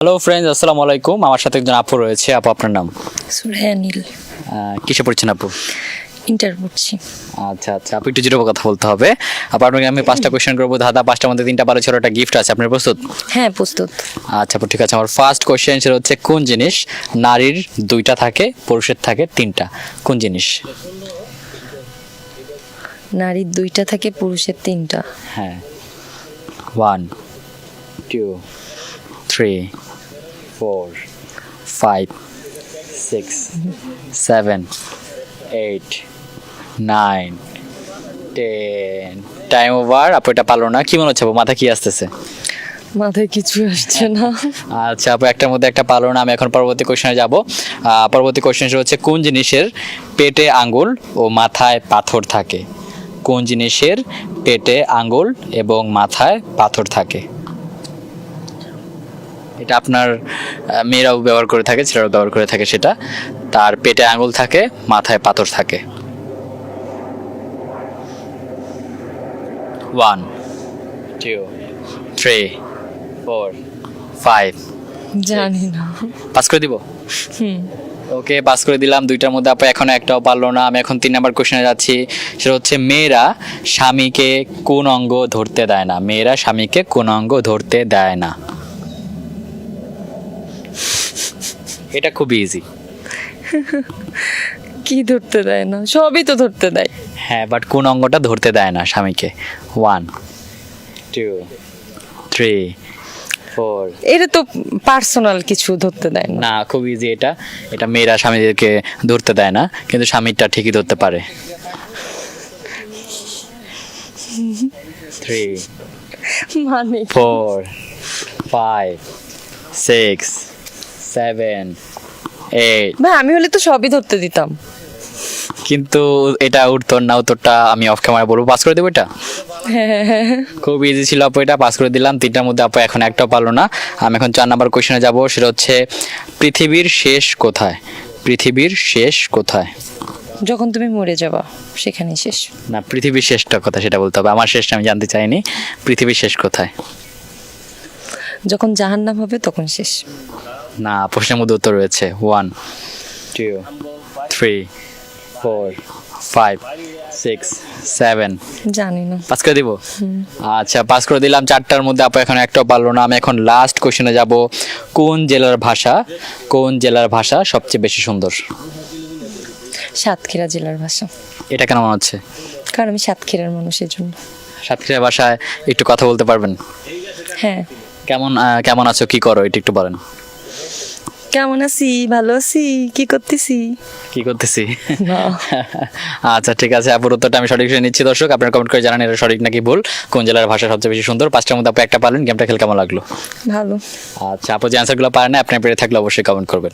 Hello friends, আসসালামু আলাইকুম। আমার সাথে একজন আপু রয়েছে। আপু, আপনার নাম? সুরাইয়া নীল। কিসে পড়ছেন আপু? ইন্টার পড়ছি। আচ্ছা আচ্ছা, আপু একটু জিরো কথা বলতে হবে। আপু, আপনাকে আমি 5টা কোয়েশ্চেন করবো। দাদা 5টার মধ্যে 3টা পারে, ছোট একটা গিফট আছে। আপনি প্রস্তুত? হ্যাঁ, প্রস্তুত। আচ্ছা আপু, ঠিক আছে। আমার ফার্স্ট কোয়েশ্চেন সেটা হচ্ছে, কোন জিনিস নারীর 2টা থাকে, পুরুষের থাকে 3টা? কোন জিনিস? নারীর 2টা থাকে, পুরুষের 3টা। হ্যাঁ। 1 2 3 4 5 6 7 8 9 10। Time over. আপু এটা পারলো না। কি মনে হচ্ছে আপু, মাথা কি আসতেছে? মাথায় কিছু আসছে না। আচ্ছা আপু, একটার মধ্যে একটা পারলো না। আমি এখন পরবর্তী কোশ্চেনে যাব। পরবর্তী কোশ্চেন হচ্ছে, কোন জিনিসের পেটে আঙ্গুল ও মাথায় পাথর থাকে? কোন জিনিসের পেটে আঙ্গুল এবং মাথায় পাথর থাকে? এটা আপনার মেয়েরাও ব্যবহার করে থাকে, ছেলেরাও ব্যবহার করে থাকে। সেটা তার পেটে আঙ্গুল থাকে, মাথায় পাথর থাকে। 1 2 3 4 5। জানি না। পাস করে দিব? ওকে, পাস করে দিলাম। 2টার মধ্যে আপু এখনো একটাও পারলো না। আমি এখন 3 নাম্বার কোশ্চেনে যাচ্ছি। সেটা হচ্ছে, মেয়েরা স্বামীকে কোন অঙ্গ ধরতে দেয় না? মেয়েরা স্বামীকে কোন অঙ্গ ধরতে দেয় না? এটা খুব ইজি। কি ধরতে দেয় না? সবই তো ধরতে দেয়। হ্যাঁ, বাট কোন অঙ্গটা ধরতে দেয় না স্বামীকে? 1 2 3 4। এটা তো পার্সোনাল কিছু ধরতে দেয় না। না, খুব ইজি এটা। এটা মেয়েরা স্বামীদেরকে ধরতে দেয় না, কিন্তু স্বামীরটা ঠিকই ধরতে পারে। 3 মানে 4 5 6 7 8। ভাই, আমি হলে তো সবই ধরতে দিতাম। কিন্তু এটা উত্তর না। উত্তরটা আমি অফ ক্যামেরা বলবো। পাস করে দেবো এটা? খুব ইজি ছিল আপু, এটা পাস করে দিলাম। 3টার মধ্যে আপু এখন একটাও পারলো না। আমি এখন 4 নাম্বার কোশ্চেনে যাব। সেটা হচ্ছে, পৃথিবীর শেষ কোথায়? পৃথিবীর শেষ কোথায়? যখন তুমি মরে যাবা সেখানেই শেষ। না, পৃথিবীর শেষটা কথা সেটা বলতে হবে। আমার শেষটা আমি জানতে চাইনি। পৃথিবীর শেষ কোথায়? যখন জাহান্নাম হবে তখন শেষ। না, প্রশ্নের মধ্যে উত্তর রয়েছে। 1 2 3 4 5 6 7। জানি না। পাস করে দিব? আচ্ছা, পাস করে দিলাম। 4টার মধ্যে আপু এখন একটাও পারলো না। আমি এখন লাস্ট কোশ্চেনে যাব। কোন জেলার ভাষা সবচেয়ে বেশি সুন্দর? সাতক্ষীরা জেলার ভাষা। এটা কেন মনে হচ্ছে? কারণ আমি সাতক্ষীরার মানুষের জন্য। সাতক্ষীরা ভাষায় একটু কথা বলতে পারবেন? হ্যাঁ। কেমন আছো, কি করো, এটা একটু বলেন। কেমন আছি? ভালো আছি। কি করতেছি? কি করতেছি? না। আচ্ছা ঠিক আছে, আপুর উত্তরটা আমি সঠিক হিসেবে নিচ্ছি। দর্শক, আপনারা কমেন্ট করে জানান এটা সঠিক নাকি ভুল। কোন জেলার ভাষা সবচেয়ে বেশি সুন্দর? 5টার মধ্যে আপু একটা পারলেন। গেমটা খেলে কেমন লাগলো? ভালো। আচ্ছা, আপু যে অ্যান্সারগুলো পারেন না, আপনি পেরে থাকলে অবশ্যই কমেন্ট করবেন।